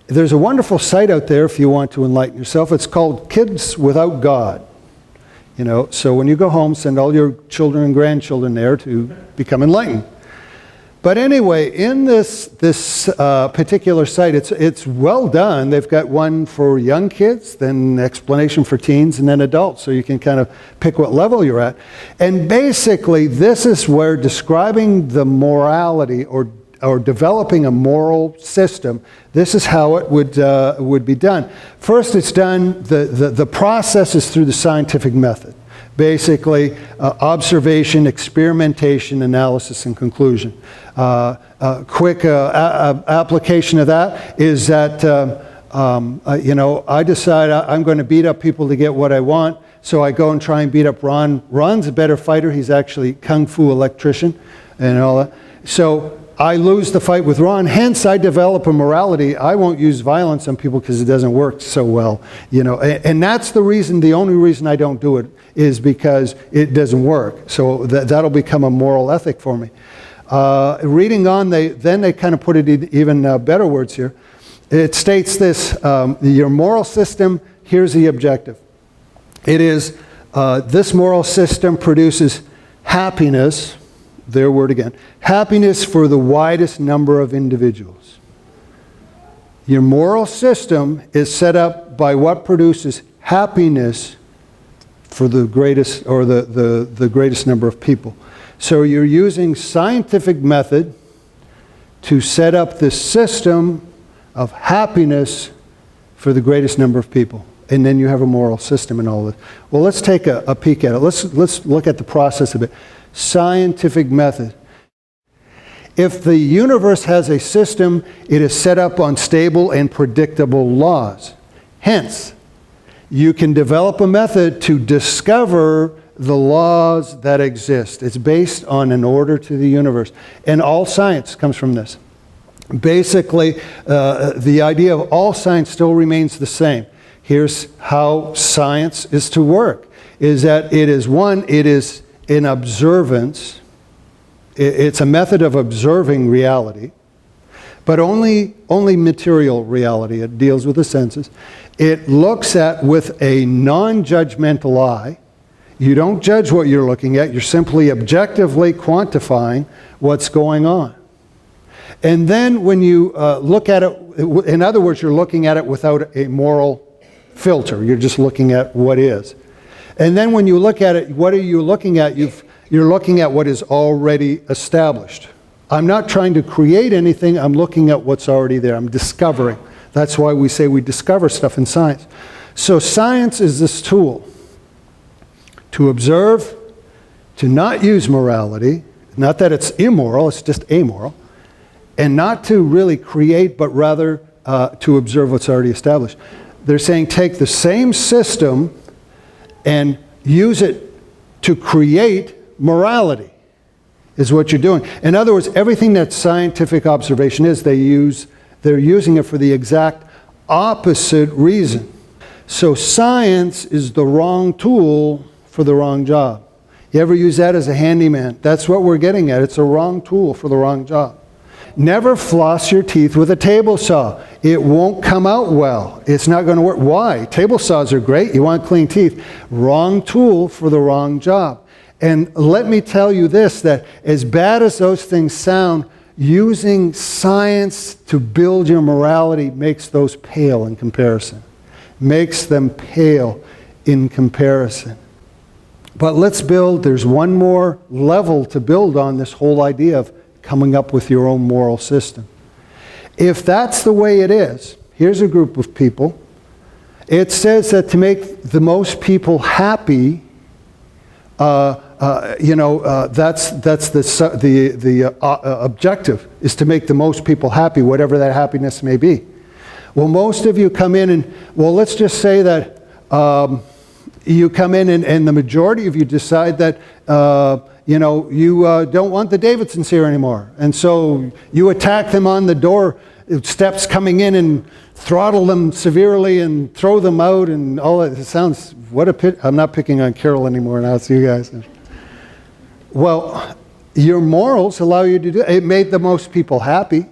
There's a wonderful site out there if you want to enlighten yourself. It's called Kids Without God. You know, so when you go home, send all your children and grandchildren there to become enlightened. But anyway, in this particular site, it's well done. They've got one for young kids, then explanation for teens, and then adults, so you can kind of pick what level you're at. And basically, this is where describing the morality or developing a moral system, this is how it would be done. First, it's done, the process is through the scientific method. Basically, observation, experimentation, analysis, and conclusion. Quick application of that is that, you know, I decide I'm going to beat up people to get what I want, so I go and try and beat up Ron. Ron's a better fighter. He's actually kung fu electrician and all that. So I lose the fight with Ron, hence I develop a morality. I won't use violence on people because it doesn't work so well, you know. And that's the reason, the only reason I don't do it is because it doesn't work. So that'll become a moral ethic for me. Reading on, they kind of put it in even better words here. It states this, your moral system, here's the objective. It is, this moral system produces happiness, their word again, happiness for the widest number of individuals. Your moral system is set up by what produces happiness for the greatest, or the greatest number of people. So you're using scientific method to set up this system of happiness for the greatest number of people. And then you have a moral system and all this. Well, let's take a peek at it. Let's look at the process of it. Scientific method. If the universe has a system, it is set up on stable and predictable laws. Hence, you can develop a method to discover the laws that exist. It's based on an order to the universe. And all science comes from this. Basically, the idea of all science still remains the same. Here's how science is to work. Is that it is an observance. It's a method of observing reality, but only material reality. It deals with the senses. It looks at with a non-judgmental eye. You don't judge what you're looking at. You're simply objectively quantifying what's going on. And then when you look at it, in other words, you're looking at it without a moral filter. You're just looking at what is. And then when you look at it, what are you looking at? You're looking at what is already established. I'm not trying to create anything. I'm looking at what's already there. I'm discovering. That's why we say we discover stuff in science. So science is this tool to observe, to not use morality, not that it's immoral, it's just amoral, and not to really create, but rather to observe what's already established. They're saying take the same system and use it to create morality, is what you're doing. In other words, everything that scientific observation is, they're using it for the exact opposite reason. So science is the wrong tool for the wrong job. You ever use that as a handyman? That's what we're getting at. It's a wrong tool for the wrong job. Never floss your teeth with a table saw. It won't come out well. It's not going to work. Why? Table saws are great. You want clean teeth. Wrong tool for the wrong job. And let me tell you this, that as bad as those things sound, using science to build your morality makes those pale in comparison. Makes them pale in comparison. But let's build, there's one more level to build on this whole idea of coming up with your own moral system. If that's the way it is, here's a group of people. It says that to make the most people happy, that's the objective, is to make the most people happy, whatever that happiness may be. Well, most of you come in and, well, let's just say that you come in and the majority of you decide that you don't want the Davidsons here anymore. And so you attack them on the door steps coming in and throttle them severely and throw them out and all that. It sounds, what a pit. I'm not picking on Carol anymore now, it's you guys. Well, your morals allow you to do it. It made the most people happy,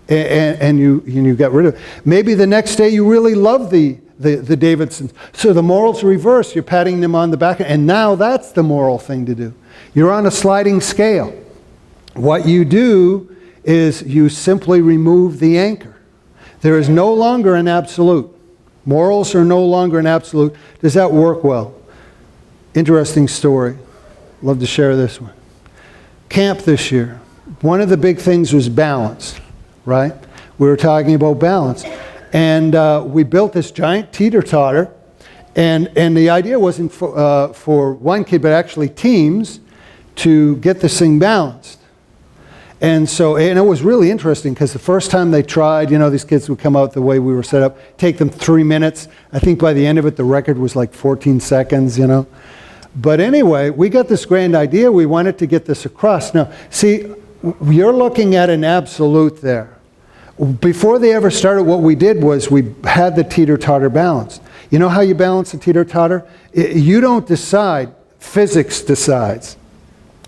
and you got rid of it. Maybe the next day you really love the Davidsons. So the morals reverse. You're patting them on the back, and now that's the moral thing to do. You're on a sliding scale. What you do is you simply remove the anchor. There is no longer an absolute. Morals are no longer an absolute. Does that work well? Interesting story. Love to share this one. Camp this year. One of the big things was balance, right? We were talking about balance. And we built this giant teeter-totter. And the idea wasn't for one kid, but actually teams, to get this thing balanced. And it was really interesting because the first time they tried, these kids would come out the way we were set up, take them 3 minutes. I think by the end of it, the record was like 14 seconds, But anyway, we got this grand idea. We wanted to get this across. Now, see, you're looking at an absolute there. Before they ever started, what we did was we had the teeter-totter balanced. You know how you balance a teeter-totter? You don't decide. Physics decides.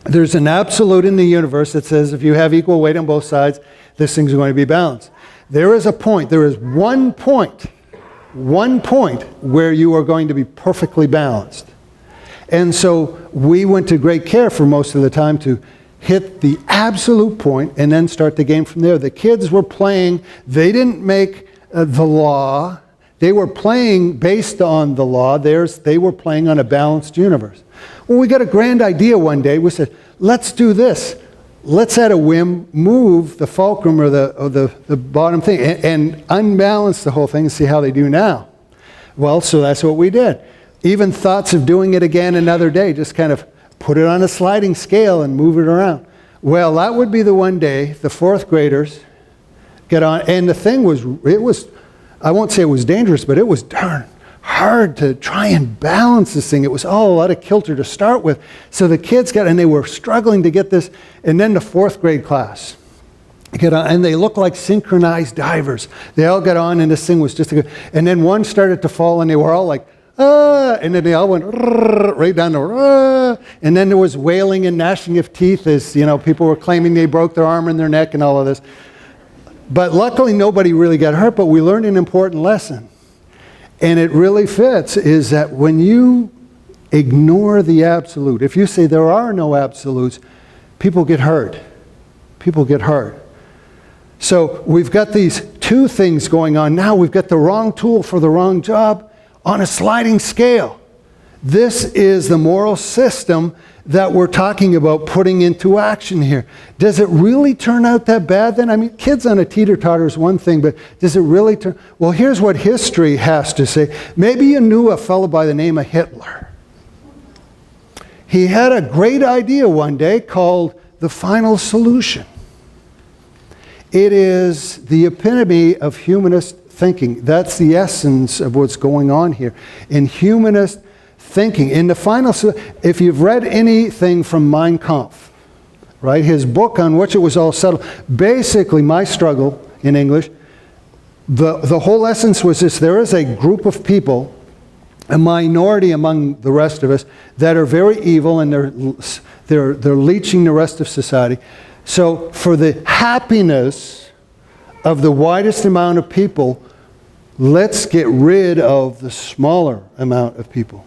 There's an absolute in the universe that says if you have equal weight on both sides, this thing's going to be balanced. There is a point. There is one point where you are going to be perfectly balanced. And so we went to great care for most of the time to hit the absolute point and then start the game from there. The kids were playing. They didn't make the law. They were playing based on the law. They were playing on a balanced universe. Well, we got a grand idea one day. We said, let's do this. Let's at a whim move the fulcrum or the bottom thing and unbalance the whole thing and see how they do now. Well, so that's what we did. Even thoughts of doing it again another day, just kind of put it on a sliding scale and move it around. Well, that would be the one day the fourth graders get on, and the thing was, I won't say it was dangerous, but it was darn hard to try and balance this thing. It was all out of kilter to start with. So the kids and they were struggling to get this, and then the fourth grade class get on, and they looked like synchronized divers. They all got on, and this thing was just and then one started to fall, and they were all like, and then they all went right down the and then there was wailing and gnashing of teeth as people were claiming they broke their arm and their neck and all of this. But luckily nobody really got hurt, but we learned an important lesson. And it really fits, is that when you ignore the absolute, if you say there are no absolutes, people get hurt. People get hurt. So we've got these two things going on now. We've got the wrong tool for the wrong job on a sliding scale. This is the moral system that we're talking about putting into action here. Does it really turn out that bad then? I mean, kids on a teeter-totter is one thing, but does it really turn? Well, here's what history has to say. Maybe you knew a fellow by the name of Hitler. He had a great idea one day called the final solution. It is the epitome of humanist thinking. That's the essence of what's going on here. In humanist thinking, in the final, if you've read anything from Mein Kampf, right, his book on which it was all settled, basically my struggle in English, the whole essence was this: there is a group of people, a minority among the rest of us, that are very evil, and they're leeching the rest of society. So for the happiness of the widest amount of people, let's get rid of the smaller amount of people.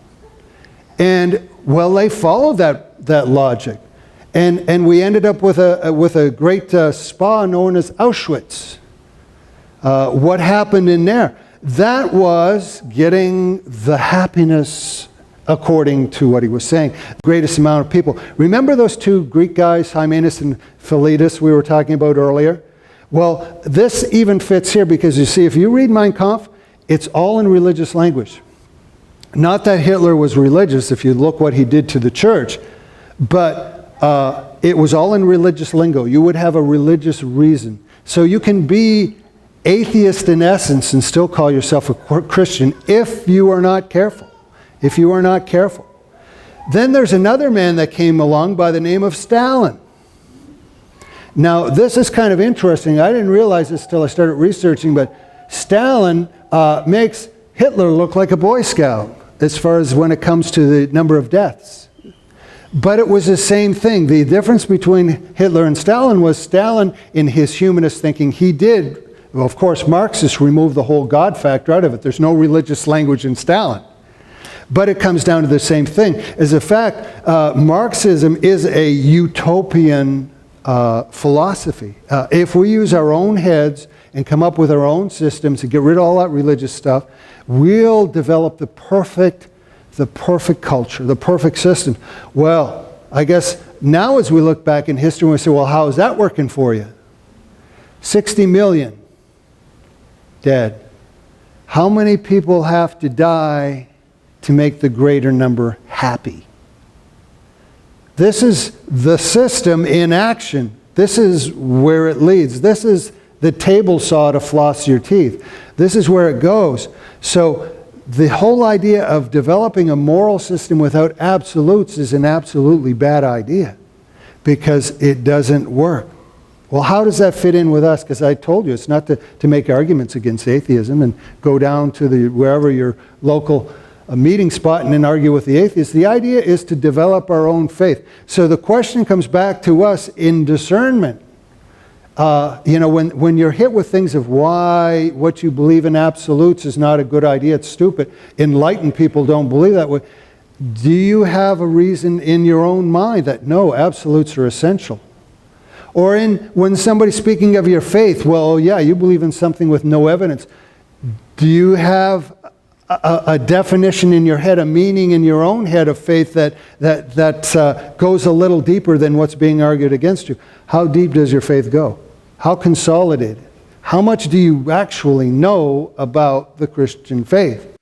And well, they followed that logic, and we ended up with a great spa known as Auschwitz. What happened in there? That was getting the happiness according to what he was saying, the greatest amount of people. Remember those two Greek guys, Hymenaeus and Philetus, we were talking about earlier? Well, this even fits here because you see, if you read Mein Kampf, it's all in religious language. Not that Hitler was religious, if you look what he did to the church, but it was all in religious lingo. You would have a religious reason. So you can be atheist in essence and still call yourself a Christian if you are not careful. If you are not careful. Then there's another man that came along by the name of Stalin. Now, this is kind of interesting. I didn't realize this till I started researching, but Stalin makes Hitler look like a Boy Scout as far as when it comes to the number of deaths. But it was the same thing. The difference between Hitler and Stalin was Stalin, in his humanist thinking, he did, well, of course, Marxists removed the whole God factor out of it. There's no religious language in Stalin. But it comes down to the same thing. As a fact, Marxism is a utopian philosophy. If we use our own heads and come up with our own systems and get rid of all that religious stuff, we'll develop the perfect culture, the perfect system. Well, I guess now as we look back in history, we say, well, how is that working for you? 60 million dead. How many people have to die to make the greater number happy? This is the system in action. This is where it leads. This is the table saw to floss your teeth. This is where it goes. So the whole idea of developing a moral system without absolutes is an absolutely bad idea, because it doesn't work. Well, how does that fit in with us? Because I told you, it's not to make arguments against atheism and go down to wherever your local meeting spot and then argue with the atheists. The idea is to develop our own faith. So the question comes back to us in discernment. When you're hit with things of why what you believe in absolutes is not a good idea, it's stupid. Enlightened people don't believe that way. Do you have a reason in your own mind that no, absolutes are essential? Or when somebody's speaking of your faith, well, yeah, you believe in something with no evidence. Do you have a definition in your head, a meaning in your own head of faith that goes a little deeper than what's being argued against you? How deep does your faith go? How consolidated? How much do you actually know about the Christian faith?